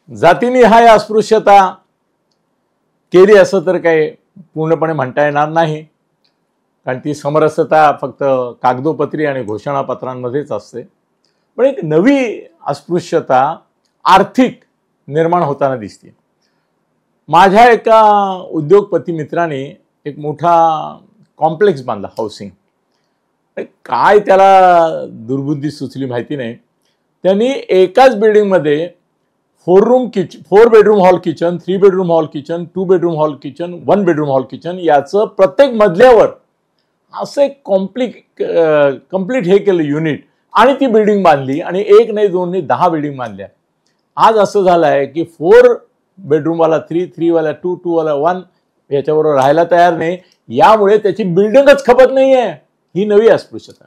जातीनिहाय अस्पृश्यता केली असं तर काही पूर्णपणे म्हणता येणार नाही, कारण ती समरसता फक्त कागदोपत्री आणि घोषणापत्रांमध्येच असते. पण एक नवी अस्पृश्यता आर्थिक निर्माण होताना दिसते. माझ्या एका उद्योगपती मित्राने एक मोठा कॉम्प्लेक्स बांधला हाऊसिंग. काय त्याला दुर्बुद्धी सुचली माहिती नाही. त्यांनी एकाच बिल्डिंगमध्ये 4 bedroom hall kitchen, 3 bedroom hall kitchen, 2 bedroom hall kitchen, 1 bedroom hall kitchen याचं प्रत्येक मजल्यावर असं एक कम्प्लीट हे केलं युनिट आणि ती बिल्डिंग बांधली. आणि 1 नाही 2 नाही 10 बिल्डिंग बांधल्या. आज असं झालं आहे की 4 बेडरूमवाला 3, 3 वाला 2, 2 वाला 1 याच्याबरोबर राहायला तयार नाही. यामुळे त्याची बिल्डिंगच खपत नाहीये. ही नवी अस्पृश्यता.